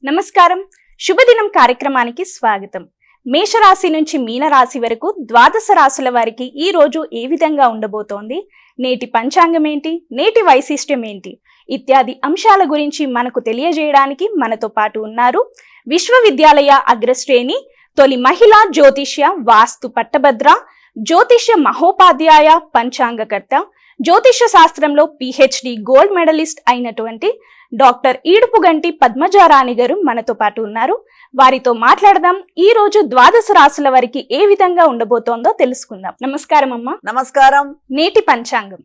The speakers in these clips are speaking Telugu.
నమస్కారం. శుభదినం కార్యక్రమానికి స్వాగతం. మేషరాశి నుంచి మీనరాశి వరకు ద్వాదశ రాశుల వారికి ఈ రోజు ఏ విధంగా ఉండబోతోంది, నేటి పంచాంగం ఏంటి, నేటి వైశిష్ట్యం ఏంటి ఇత్యాది అంశాల గురించి మనకు తెలియజేయడానికి మనతో పాటు ఉన్నారు విశ్వవిద్యాలయ అగ్రశ్రేణి తొలి మహిళా జ్యోతిష్య వాస్తు పట్టభద్ర, జ్యోతిష్య మహోపాధ్యాయ, పంచాంగకర్త, జ్యోతిష్య శాస్త్రంలో PhD గోల్డ్ మెడలిస్ట్ అయినటువంటి డాక్టర్ ఈడుపుగంటి పద్మజారాణి గారు మనతో పాటు ఉన్నారు. వారితో మాట్లాడదాం. ఈ రోజు ద్వాదశ రాశుల వారికి ఏ విధంగా ఉండబోతోందో తెలుసుకుందాం. నమస్కారం అమ్మా. నమస్కారం. నేటి పంచాంగం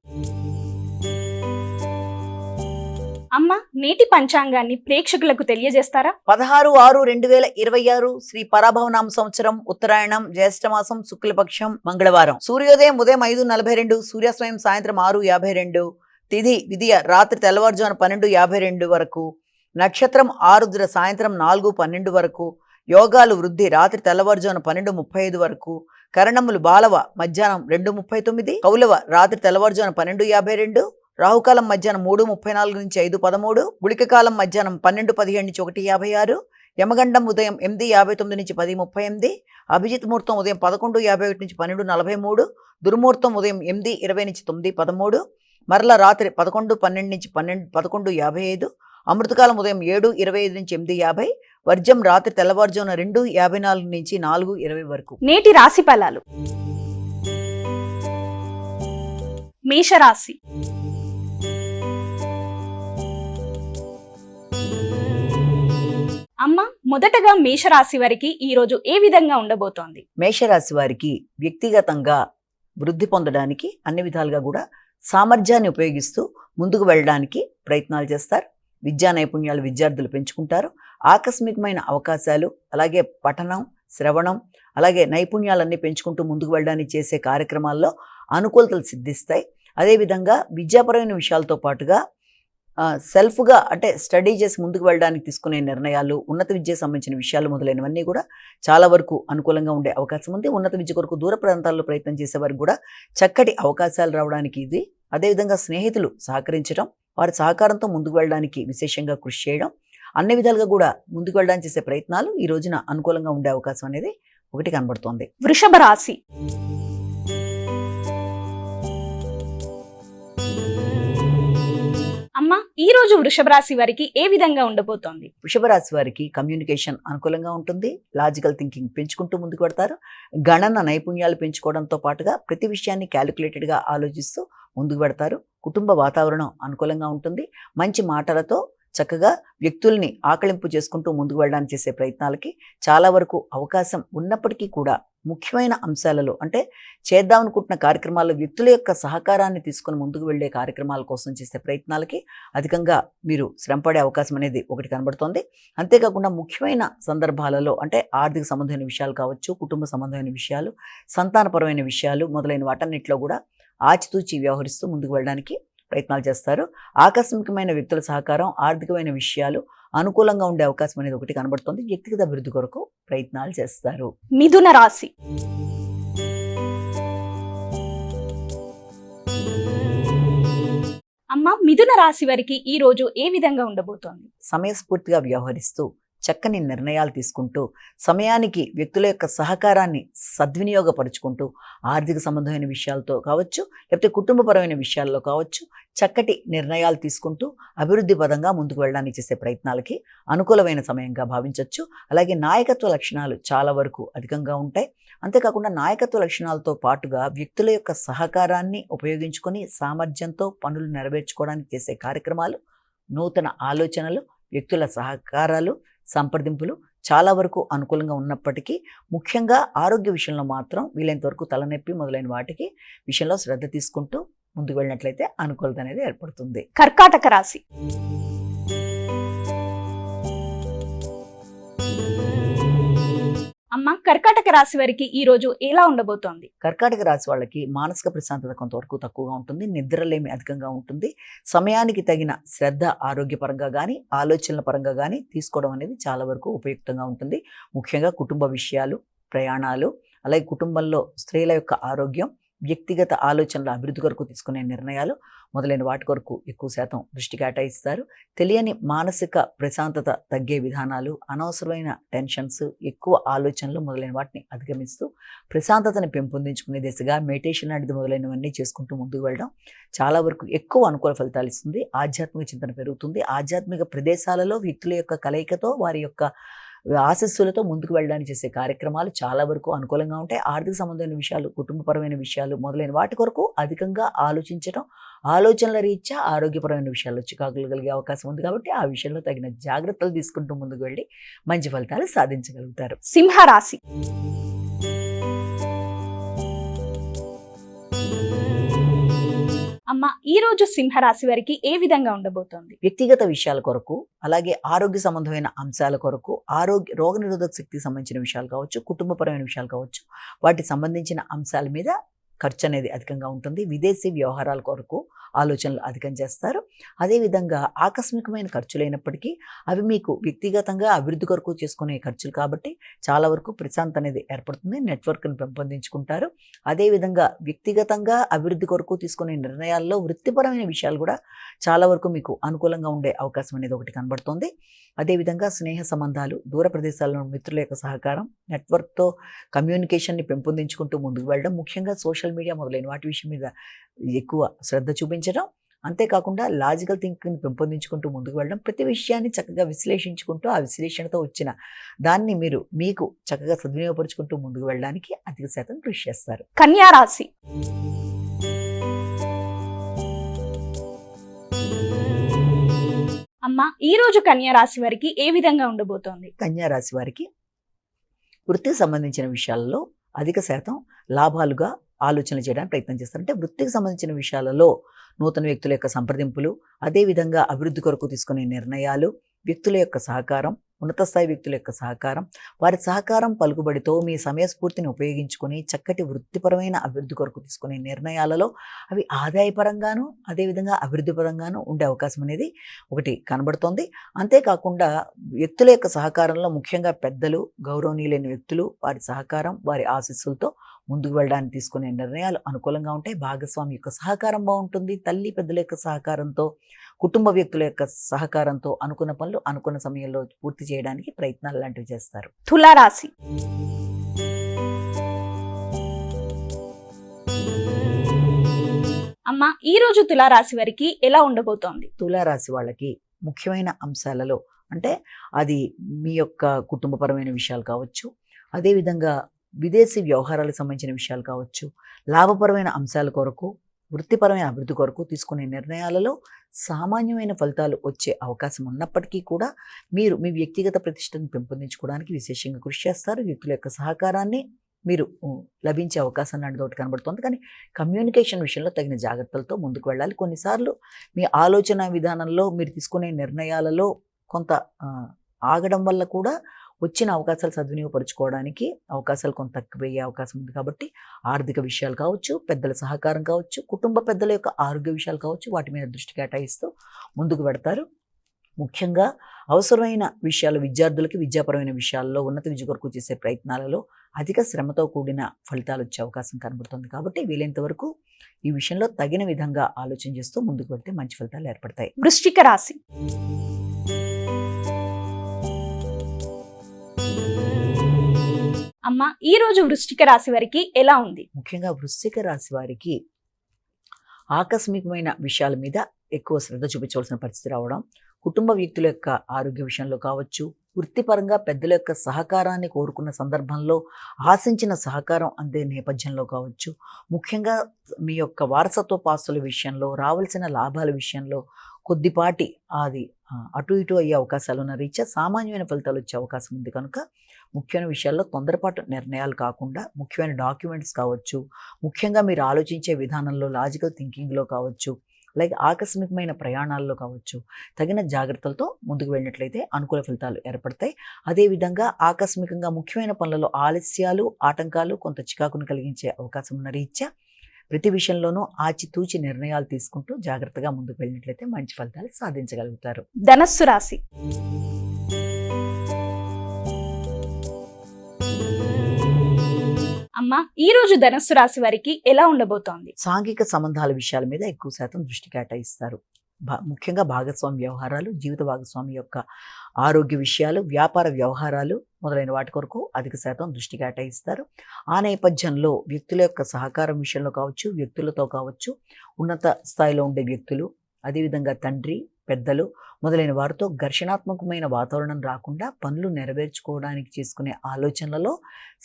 అమ్మ, నేటి పంచాంగాన్ని ప్రేక్షకులకు తెలియజేస్తారా? 16/6/2026 శ్రీ పరాభవనామ సంవత్సరం, ఉత్తరాయణం, జ్యేష్ఠమాసం, శుక్లపక్షం, మంగళవారం. సూర్యోదయం ఉదయం 5:42, సూర్యాస్తమయం సాయంత్రం 6:52, తిథి విధియ రాత్రి తెల్లవారుజామున 12:52 వరకు, నక్షత్రం ఆరుద్ర సాయంత్రం 4:12 వరకు, యోగాలు వృద్ధి రాత్రి తెల్లవారుజామున 12:35 వరకు, కరణములు బాలవ మధ్యాహ్నం 2:39, కౌలవ రాత్రి తెల్లవారుజామున 12:52, రాహుకాలం మధ్యాహ్నం 3:34 నుంచి 5:13, గుళికకాలం మధ్యాహ్నం 12:17 నుంచి 1:56, యమగండం ఉదయం 8:59 నుంచి 10:38, అభిజిత్ ముహూర్తం ఉదయం 11:51 నుంచి 12:43, దుర్ముహూర్తం ఉదయం 8:20 నుంచి 9:13, మరల రాత్రి 11:12 నుంచి 11:55, అమృతకాలం ఉదయం 7:25 నుంచి 8:50, వర్జం రాత్రి తెల్లవారుజామున 2:54 నుంచి 4:20 వరకు. నేటి రాశి ఫలాలు. మేషరాశి. అమ్మ, మొదటగా మేషరాశి వారికి ఈ రోజు ఏ విధంగా ఉండబోతోంది? మేషరాశి వారికి వ్యక్తిగతంగా వృద్ధి పొందడానికి అన్ని విధాలుగా కూడా సామర్థ్యాన్ని ఉపయోగిస్తూ ముందుకు వెళ్ళడానికి ప్రయత్నాలు చేస్తారు. విద్యా నైపుణ్యాలు విద్యార్థులు పెంచుకుంటారు. ఆకస్మికమైన అవకాశాలు, అలాగే పఠనం, శ్రవణం, అలాగే నైపుణ్యాలన్నీ పెంచుకుంటూ ముందుకు వెళ్ళడానికి చేసే కార్యక్రమాల్లో అనుకూలతలు సిద్ధిస్తాయి. అదేవిధంగా విద్యాపరమైన విషయాలతో పాటుగా సెల్ఫ్గా అంటే స్టడీ చేసి ముందుకు వెళ్ళడానికి తీసుకునే నిర్ణయాలు, ఉన్నత విద్యకు సంబంధించిన విషయాలు మొదలైనవన్నీ కూడా చాలా వరకు అనుకూలంగా ఉండే అవకాశం ఉంది. ఉన్నత విద్య కొరకు దూర ప్రాంతాల్లో ప్రయత్నం చేసేవారికి కూడా చక్కటి అవకాశాలు రావడానికి ఇది. అదేవిధంగా స్నేహితులు సహకరించడం, వారి సహకారంతో ముందుకు వెళ్ళడానికి విశేషంగా కృషి చేయడం, అన్ని విధాలుగా కూడా ముందుకు వెళ్ళడానికి చేసే ప్రయత్నాలు ఈ రోజున అనుకూలంగా ఉండే అవకాశం అనేది ఒకటి కనబడుతోంది. వృషభ రాశి. అమ్మ, ఈ రోజు వృషభ రాశి వారికి ఏ విధంగా ఉండబోతోంది? వృషభ రాశి వారికి కమ్యూనికేషన్ అనుకూలంగా ఉంటుంది. లాజికల్ థింకింగ్ పెంచుకుంటూ ముందుకు పెడతారు. గణన నైపుణ్యాలు పెంచుకోవడంతో పాటుగా ప్రతి విషయాన్ని క్యాలిక్యులేటెడ్గా ఆలోచిస్తూ ముందుకు పెడతారు. కుటుంబ వాతావరణం అనుకూలంగా ఉంటుంది. మంచి మాటలతో చక్కగా వ్యక్తుల్ని ఆకలింపు చేసుకుంటూ ముందుకు వెళ్ళడానికి చేసే ప్రయత్నాలకి చాలా వరకు అవకాశం ఉన్నప్పటికీ కూడా ముఖ్యమైన అంశాలలో అంటే చేద్దామనుకుంటున్న కార్యక్రమాల్లో వ్యక్తుల యొక్క సహకారాన్ని తీసుకుని ముందుకు వెళ్ళే కార్యక్రమాల కోసం చేసే ప్రయత్నాలకి అధికంగా మీరు శ్రమపడే అవకాశం అనేది ఒకటి కనబడుతోంది. అంతేకాకుండా ముఖ్యమైన సందర్భాలలో అంటే ఆర్థిక సంబంధమైన విషయాలు కావచ్చు, కుటుంబ సంబంధమైన విషయాలు, సంతానపరమైన విషయాలు మొదలైన వాటన్నిటిలో కూడా ఆచితూచి వ్యవహరిస్తూ ముందుకు వెళ్ళడానికి ప్రయత్నాలు చేస్తారు. ఆకస్మికమైన వ్యక్తుల సహకారం, ఆర్థికమైన విషయాలు అనుకూలంగా ఉండే అవకాశం అనేది ఒకటి కనబడుతుంది. వ్యక్తిగత అభివృద్ధి కొరకు ప్రయత్నాలు చేస్తారు. మిథున రాశి. అమ్మ, మిథున రాశి వారికి ఈ రోజు ఏ విధంగా ఉండబోతోంది? సమయస్ఫూర్తిగా వ్యవహరిస్తూ చక్కని నిర్ణయాలు తీసుకుంటూ సమయానికి వ్యక్తుల యొక్క సహకారాన్ని సద్వినియోగపరుచుకుంటూ ఆర్థిక సంబంధమైన విషయాలతో కావచ్చు, లేకపోతే కుటుంబపరమైన విషయాల్లో కావచ్చు చక్కటి నిర్ణయాలు తీసుకుంటూ అభివృద్ధి పదంగా ముందుకు వెళ్ళడానికి చేసే ప్రయత్నాలకి అనుకూలమైన సమయంగా భావించవచ్చు. అలాగే నాయకత్వ లక్షణాలు చాలా వరకు అధికంగా ఉంటాయి. అంతేకాకుండా నాయకత్వ లక్షణాలతో పాటుగా వ్యక్తుల యొక్క సహకారాన్ని ఉపయోగించుకొని సామర్థ్యంతో పనులు నెరవేర్చుకోవడానికి చేసే కార్యక్రమాలు, నూతన ఆలోచనలు, వ్యక్తుల సహకారాలు, సంప్రదింపులు చాలా వరకు అనుకూలంగా ఉన్నప్పటికీ ముఖ్యంగా ఆరోగ్య విషయంలో మాత్రం వీలైనంత వరకు తలనొప్పి మొదలైన వాటికి విషయంలో శ్రద్ధ తీసుకుంటూ ముందుకు వెళ్ళినట్లయితే అనుకూలత అనేది ఏర్పడుతుంది. కర్కాటక రాశి. అమ్మ, కర్కాటక రాశి వారికి ఈ రోజు ఎలా ఉండబోతోంది? కర్కాటక రాశి వాళ్ళకి మానసిక ప్రశాంతత కొంతవరకు తక్కువగా ఉంటుంది. నిద్రలేమి అధికంగా ఉంటుంది. సమయానికి తగిన శ్రద్ధ ఆరోగ్యపరంగా కానీ ఆలోచనల పరంగా కానీ తీసుకోవడం అనేది చాలా వరకు ఉపయుక్తంగా ఉంటుంది. ముఖ్యంగా కుటుంబ విషయాలు, ప్రయాణాలు, అలాగే కుటుంబంలో స్త్రీల యొక్క ఆరోగ్యం, వ్యక్తిగత ఆలోచనల అభివృద్ధి కొరకు తీసుకునే నిర్ణయాలు మొదలైన వాటి కొరకు ఎక్కువ శాతం దృష్టి కేటాయిస్తారు. తెలియని మానసిక ప్రశాంతత తగ్గే విధానాలు, అనవసరమైన టెన్షన్స్, ఎక్కువ ఆలోచనలు మొదలైన వాటిని అధిగమిస్తూ ప్రశాంతతని పెంపొందించుకునే దిశగా మెడిటేషన్ లాంటిది మొదలైనవన్నీ చేసుకుంటూ ముందుకు వెళ్ళడం చాలా వరకు ఎక్కువ అనుకూల ఫలితాలు ఇస్తుంది. ఆధ్యాత్మిక చింతన పెరుగుతుంది. ఆధ్యాత్మిక ప్రదేశాలలో వ్యక్తుల యొక్క కలయికతో, వారి యొక్క ఆశస్సులతో ముందుకు వెళ్ళడానికి చేసే కార్యక్రమాలు చాలా వరకు అనుకూలంగా ఉంటాయి. ఆర్థిక సంబంధమైన విషయాలు, కుటుంబపరమైన విషయాలు మొదలైన వాటి కొరకు అధికంగా ఆలోచించడం, ఆలోచనల రీత్యా ఆరోగ్యపరమైన విషయాల్లో చికాకులు కలిగే అవకాశం ఉంది. కాబట్టి ఆ విషయంలో తగిన జాగ్రత్తలు తీసుకుంటూ ముందుకు వెళ్ళి మంచి ఫలితాలు సాధించగలుగుతారు. సింహరాశి. అమ్మ, ఈ రోజు సింహరాశి వారికి ఏ విధంగా ఉండబోతోంది? వ్యక్తిగత విషయాల కొరకు, అలాగే ఆరోగ్య సంబంధమైన అంశాల కొరకు, రోగనిరోధక శక్తికి సంబంధించిన విషయాలు కావచ్చు, కుటుంబపరమైన విషయాలు కావచ్చు, వాటికి సంబంధించిన అంశాల మీద ఖర్చు అనేది అధికంగా ఉంటుంది. విదేశీ వ్యవహారాల కొరకు ఆలోచనలు అధికం చేస్తారు. అదేవిధంగా ఆకస్మికమైన ఖర్చులైనప్పటికీ అవి మీకు వ్యక్తిగతంగా అభివృద్ధి కొరకు చేసుకునే ఖర్చులు కాబట్టి చాలా వరకు ప్రశాంతత అనేది ఏర్పడుతుంది. నెట్వర్క్ని పెంపొందించుకుంటారు. అదేవిధంగా వ్యక్తిగతంగా అభివృద్ధి కొరకు తీసుకునే నిర్ణయాల్లో వృత్తిపరమైన విషయాలు కూడా చాలా వరకు మీకు అనుకూలంగా ఉండే అవకాశం అనేది ఒకటి కనబడుతుంది. అదేవిధంగా స్నేహ సంబంధాలు, దూర ప్రదేశాల్లో మిత్రుల యొక్క సహకారం, నెట్వర్క్తో కమ్యూనికేషన్ని పెంపొందించుకుంటూ ముందుకు వెళ్ళడం, ముఖ్యంగా సోషల్ మీడియా మొదలైన వాటి విషయం మీద ఎక్కువ శ్రద్ధ చూపించడం, అంతేకాకుండా లాజికల్ థింకింగ్ని పెంపొందించుకుంటూ ముందుకు వెళ్ళడం, ప్రతి విషయాన్ని చక్కగా విశ్లేషించుకుంటూ ఆ విశ్లేషణతో వచ్చిన దాన్ని మీరు మీకు చక్కగా సద్వినియోగపరుచుకుంటూ ముందుకు వెళ్ళడానికి అధిక శాతం కృషి చేస్తారు. కన్యా రాశి. అమ్మ, ఈ రోజు కన్యా రాశి వారికి ఏ విధంగా ఉండబోతోంది? కన్యా రాశి వారికి వృత్తికి సంబంధించిన విషయాలలో అధిక శాతం లాభాలుగా ఆలోచనలు చేయడానికి ప్రయత్నం చేస్తారు. అంటే వృత్తికి సంబంధించిన విషయాలలో నూతన వ్యక్తుల యొక్క సంప్రదింపులు, అదేవిధంగా అభివృద్ధి కొరకు తీసుకునే నిర్ణయాలు, వ్యక్తుల యొక్క సహకారం, ఉన్నత స్థాయి వ్యక్తుల యొక్క సహకారం, వారి సహకారం పలుకుబడితో మీ సమయస్ఫూర్తిని ఉపయోగించుకొని చక్కటి వృత్తిపరమైన అభివృద్ధి కొరకు తీసుకునే నిర్ణయాలలో అవి ఆదాయపరంగాను అదేవిధంగా అభివృద్ధి పరంగాను ఉండే అవకాశం అనేది ఒకటి కనబడుతోంది. అంతేకాకుండా వ్యక్తుల యొక్క సహకారంలో ముఖ్యంగా పెద్దలు, గౌరవనీయులైన వ్యక్తులు, వారి సహకారం, వారి ఆశీస్సులతో ముందుకు వెళ్ళడానికి తీసుకునే నిర్ణయాలు అనుకూలంగా ఉంటాయి. భాగస్వామి యొక్క సహకారం బాగుంటుంది. తల్లి పెద్దల యొక్క సహకారంతో, కుటుంబ వ్యక్తుల యొక్క సహకారంతో అనుకున్న పనులు అనుకున్న సమయంలో పూర్తి చేయడానికి ప్రయత్నాలు లాంటివి చేస్తారు. తులారాశి. అమ్మ, ఈ రోజు తులారాశి వారికి ఎలా ఉండబోతోంది? తులారాశి వాళ్ళకి ముఖ్యమైన అంశాలలో అంటే అది మీ యొక్క కుటుంబపరమైన విషయాలు కావచ్చు, అదేవిధంగా విదేశీ వ్యవహారాలకు సంబంధించిన విషయాలు కావచ్చు, లాభపరమైన అంశాల కొరకు, వృత్తిపరమైన అభివృద్ధి కొరకు తీసుకునే నిర్ణయాలలో సామాన్యమైన ఫలితాలు వచ్చే అవకాశం ఉన్నప్పటికీ కూడా మీరు మీ వ్యక్తిగత ప్రతిష్టను పెంపొందించుకోవడానికి విశేషంగా కృషి చేస్తారు. వ్యక్తుల యొక్క సహకారాన్ని మీరు లభించే అవకాశం లాంటిది ఒకటి కనబడుతుంది. కానీ కమ్యూనికేషన్ విషయంలో తగిన జాగ్రత్తలతో ముందుకు వెళ్ళాలి. కొన్నిసార్లు మీ ఆలోచన విధానంలో మీరు తీసుకునే నిర్ణయాలలో కొంత ఆగడం వల్ల కూడా వచ్చిన అవకాశాలు సద్వినియోగపరుచుకోవడానికి అవకాశాలు కొంత తక్కువయ్యే అవకాశం ఉంది. కాబట్టి ఆర్థిక విషయాలు కావచ్చు, పెద్దల సహకారం కావచ్చు, కుటుంబ పెద్దల యొక్క ఆరోగ్య విషయాలు కావచ్చు, వాటి మీద దృష్టి కేటాయిస్తూ ముందుకు పెడతారు. ముఖ్యంగా అవసరమైన విషయాలు, విద్యార్థులకి విద్యాపరమైన విషయాల్లో ఉన్నత విద్య కొరకు చేసే ప్రయత్నాలలో అధిక శ్రమతో కూడిన ఫలితాలు వచ్చే అవకాశం కనబడుతుంది. కాబట్టి వీలైనంత వరకు ఈ విషయంలో తగిన విధంగా ఆలోచన చేస్తూ ముందుకు వెళ్తే మంచి ఫలితాలు ఏర్పడతాయి. వృశ్చిక రాశి. అమ్మ, ఈ రోజు వృశ్చిక రాశి వారికి ఎలా ఉంది? ముఖ్యంగా వృశ్చిక రాశి వారికి ఆకస్మికమైన విషయాల మీద ఎక్కువ శ్రద్ధ చూపించవలసిన పరిస్థితి రావడం, కుటుంబ వ్యక్తుల యొక్క ఆరోగ్య విషయంలో కావచ్చు, వృత్తిపరంగా పెద్దల యొక్క సహకారాన్ని కోరుకున్న సందర్భంలో ఆశించిన సహకారం అందే నేపథ్యంలో కావచ్చు, ముఖ్యంగా మీ యొక్క వారసత్వ ఆస్తుల విషయంలో, రావాల్సిన లాభాల విషయంలో కొద్దిపాటి అది అటు ఇటు అయ్యే అవకాశాలు ఉన్న రీత్యా సామాన్యమైన ఫలితాలు వచ్చే అవకాశం ఉంది. కనుక ముఖ్యమైన విషయాల్లో తొందరపాటు నిర్ణయాలు కాకుండా ముఖ్యమైన డాక్యుమెంట్స్ కావచ్చు, ముఖ్యంగా మీరు ఆలోచించే విధానంలో లాజికల్ థింకింగ్లో కావచ్చు, అలాగే ఆకస్మికమైన ప్రయాణాల్లో కావచ్చు, తగిన జాగ్రత్తలతో ముందుకు వెళ్ళినట్లయితే అనుకూల ఫలితాలు ఏర్పడతాయి. అదేవిధంగా ఆకస్మికంగా ముఖ్యమైన పనులలో ఆలస్యాలు, ఆటంకాలు, కొంత చికాకును కలిగించే అవకాశం ఉన్న రీత్యా ప్రతి విషయంలోనూ ఆచితూచి నిర్ణయాలు తీసుకుంటూ జాగ్రత్తగా ముందుకు వెళ్ళినట్లయితే మంచి ఫలితాలు సాధించగలుగుతారు. ధనస్సు రాశి. అమ్మ ఈ రోజు ధనస్సు రాశి వారికి ఎలా ఉండబోతోంది? సాంఘిక సంబంధాల విషయాల మీద ఎక్కువ శాతం దృష్టి కేటాయిస్తారు. ముఖ్యంగా భాగస్వామి వ్యవహారాలు, జీవిత భాగస్వామి యొక్క ఆరోగ్య విషయాలు, వ్యాపార వ్యవహారాలు మొదలైన వాటి కొరకు అధిక శాతం దృష్టి కేటాయిస్తారు. ఆ నేపథ్యంలో వ్యక్తుల యొక్క సహకారం విషయంలో కావచ్చు, వ్యక్తులతో కావచ్చు, ఉన్నత స్థాయిలో ఉండే వ్యక్తులు, అదేవిధంగా తండ్రి, పెద్దలు మొదలైన వారితో ఘర్షణాత్మకమైన వాతావరణం రాకుండా పనులు నెరవేర్చుకోవడానికి చేసుకునే ఆలోచనలలో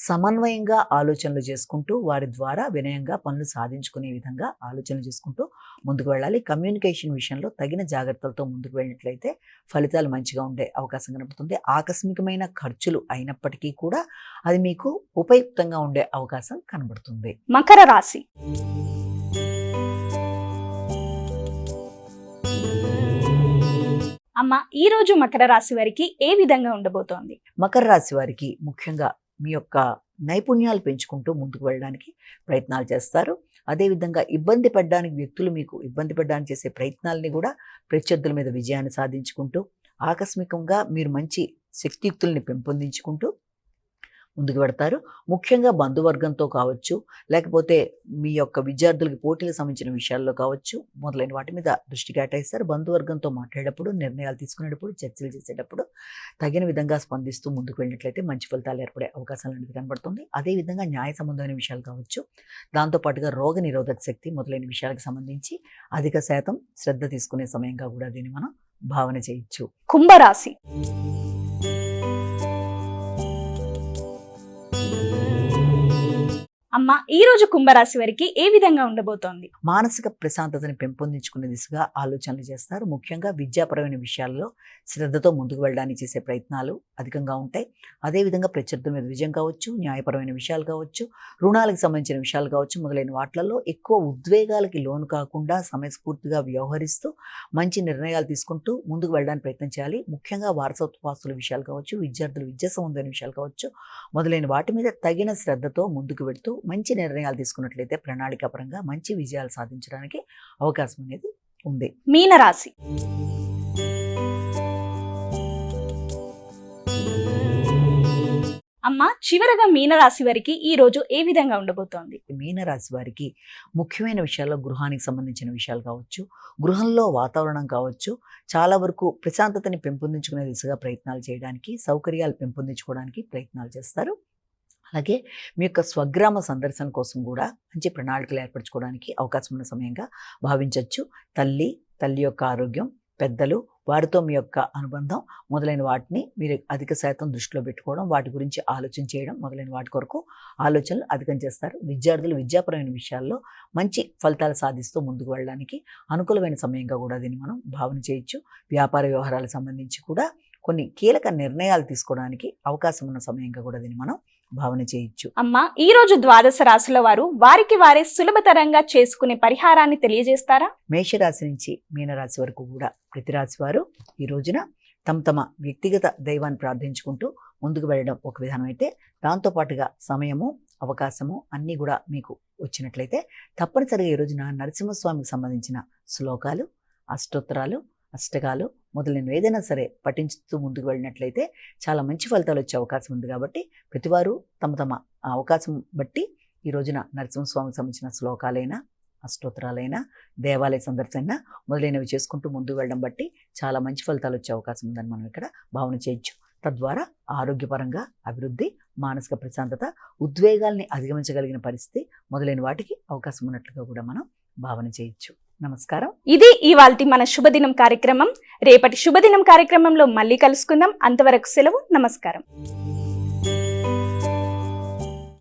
సమన్వయంగా ఆలోచనలు చేసుకుంటూ వారి ద్వారా వినయంగా పనులు సాధించుకునే విధంగా ఆలోచనలు చేసుకుంటూ ముందుకు వెళ్ళాలి. కమ్యూనికేషన్ విషయంలో తగిన జాగ్రత్తలతో ముందుకు వెళ్ళినట్లయితే ఫలితాలు మంచిగా ఉండే అవకాశం కనబడుతుంది. ఆకస్మికమైన ఖర్చులు అయినప్పటికీ కూడా అది మీకు ఉపయుక్తంగా ఉండే అవకాశం కనబడుతుంది. మకర రాశి. అమ్మ ఈ రోజు మకర రాశి వారికి ఏ విధంగా ఉండబోతోంది? మకర రాశి వారికి ముఖ్యంగా మీ యొక్క నైపుణ్యాలు పెంచుకుంటూ ముందుకు వెళ్ళడానికి ప్రయత్నాలు చేస్తారు. అదేవిధంగా ఇబ్బంది పడడానికి వ్యక్తులు మీకు ఇబ్బంది పడడానికి చేసే ప్రయత్నాలని కూడా ప్రత్యర్థుల మీద విజయాన్ని సాధించుకుంటూ ఆకస్మికంగా మీరు మంచి శక్తియుక్తుల్ని పెంపొందించుకుంటూ ముందుకు పెడతారు. ముఖ్యంగా బంధువర్గంతో కావచ్చు, లేకపోతే మీ యొక్క విద్యార్థులకి పోటీలకు సంబంధించిన విషయాల్లో కావచ్చు, మొదలైన వాటి మీద దృష్టి కేటాయిస్తారు. బంధువర్గంతో మాట్లాడేటప్పుడు, నిర్ణయాలు తీసుకునేటప్పుడు, చర్చలు చేసేటప్పుడు తగిన విధంగా స్పందిస్తూ ముందుకు వెళ్ళినట్లయితే మంచి ఫలితాలు ఏర్పడే అవకాశాలు అనేది కనబడుతుంది. అదేవిధంగా న్యాయ సంబంధమైన విషయాలు కావచ్చు, దాంతోపాటుగా రోగ నిరోధక శక్తి మొదలైన విషయాలకు సంబంధించి అధిక శాతం శ్రద్ధ తీసుకునే సమయంగా కూడా దీన్ని మనం భావన చేయొచ్చు. కుంభరాశి. అమ్మ ఈ రోజు కుంభరాశి వారికి ఏ విధంగా ఉండబోతోంది? మానసిక ప్రశాంతతని పెంపొందించుకునే దిశగా ఆలోచనలు చేస్తారు. ముఖ్యంగా విద్యాపరమైన విషయాల్లో శ్రద్ధతో ముందుకు వెళ్ళడానికి చేసే ప్రయత్నాలు అధికంగా ఉంటాయి. అదేవిధంగా ప్రత్యర్థుల మీద విజయం కావచ్చు, న్యాయపరమైన విషయాలు కావచ్చు, రుణాలకు సంబంధించిన విషయాలు కావచ్చు, మొదలైన వాటిలలో ఎక్కువ ఉద్వేగాలకి లోను కాకుండా సమయస్ఫూర్తిగా వ్యవహరిస్తూ మంచి నిర్ణయాలు తీసుకుంటూ ముందుకు వెళ్ళడానికి ప్రయత్నం చేయాలి. ముఖ్యంగా వారసత్వాస్తుల విషయాలు కావచ్చు, విద్యార్థుల విద్యా సంబంధమైన విషయాలు కావచ్చు, మొదలైన వాటి మీద తగిన శ్రద్ధతో ముందుకు వెళుతూ మంచి నిర్ణయాలు తీసుకున్నట్లయితే ప్రణాళికాపరంగా మంచి విజయాలు సాధించడానికి అవకాశం అనేది ఉంది. మీనరాశి. అమ్మ చివరగా మీనరాశి వారికి ఈ రోజు ఏ విధంగా ఉండబోతోంది? మీనరాశి వారికి ముఖ్యమైన విషయాల్లో గృహానికి సంబంధించిన విషయాలు కావచ్చు, గృహంలో వాతావరణం కావచ్చు, చాలా వరకు ప్రశాంతతని పెంపొందించుకునే దిశగా ప్రయత్నాలు చేయడానికి, సౌకర్యాలు పెంపొందించుకోవడానికి ప్రయత్నాలు చేస్తారు. అలాగే మీ యొక్క స్వగ్రామ సందర్శన కోసం కూడా మంచి ప్రణాళికలు ఏర్పరచుకోవడానికి అవకాశం ఉన్న సమయంగా భావించవచ్చు. తల్లి యొక్క ఆరోగ్యం, పెద్దలు, వారితో మీ యొక్క అనుబంధం మొదలైన వాటిని మీరు అధిక శాతం దృష్టిలో పెట్టుకోవడం, వాటి గురించి ఆలోచన చేయడం మొదలైన వాటి కొరకు ఆలోచనలు అధికం చేస్తారు. విద్యార్థులు విద్యాపరమైన విషయాల్లో మంచి ఫలితాలు సాధిస్తూ ముందుకు వెళ్ళడానికి అనుకూలమైన సమయంగా కూడా దీన్ని మనం భావన చేయొచ్చు. వ్యాపార వ్యవహారాలకు సంబంధించి కూడా కొన్ని కీలక నిర్ణయాలు తీసుకోవడానికి అవకాశం ఉన్న సమయంగా కూడా దీన్ని మనం భావన చేయొచ్చు. అమ్మ ఈ రోజు ద్వాదశ రాశుల వారు వారికి వారే సులభతరంగా చేసుకునే పరిహారాన్ని తెలియజేస్తారా? మేషరాశి నుంచి మీనరాశి వరకు కూడా ప్రతి రాశి వారు ఈ రోజున తమ వ్యక్తిగత దైవాన్ని ప్రార్థించుకుంటూ ముందుకు వెళ్ళడం ఒక విధానం అయితే, దాంతోపాటుగా సమయము, అవకాశము అన్నీ కూడా మీకు వచ్చినట్లయితే తప్పనిసరిగా ఈ రోజున నరసింహస్వామికి సంబంధించిన శ్లోకాలు, అష్టోత్తరాలు, అష్టకాలు మొదలైన ఏదైనా సరే పఠించుతూ ముందుకు వెళ్ళినట్లయితే చాలా మంచి ఫలితాలు వచ్చే అవకాశం ఉంది. కాబట్టి ప్రతివారు తమ అవకాశం బట్టి ఈ రోజున నరసింహస్వామికి సంబంధించిన శ్లోకాలైనా, అష్టోత్తరాలైనా, దేవాలయ సందర్శన మొదలైనవి చేసుకుంటూ ముందుకు వెళ్ళడం బట్టి చాలా మంచి ఫలితాలు వచ్చే అవకాశం ఉందని మనం ఇక్కడ భావన చేయొచ్చు. తద్వారా ఆరోగ్యపరంగా అభివృద్ధి, మానసిక ప్రశాంతత, ఉద్వేగాల్ని అధిగమించగలిగిన పరిస్థితి మొదలైన వాటికి అవకాశం ఉన్నట్లుగా కూడా మనం భావన చేయొచ్చు. నమస్కారం. ఇది ఇవాల్టి మన శుభదినం కార్యక్రమం. రేపటి శుభదినం కార్యక్రమంలో మళ్ళీ కలుసుకుందాం. అంతవరకు సెలవు. నమస్కారం.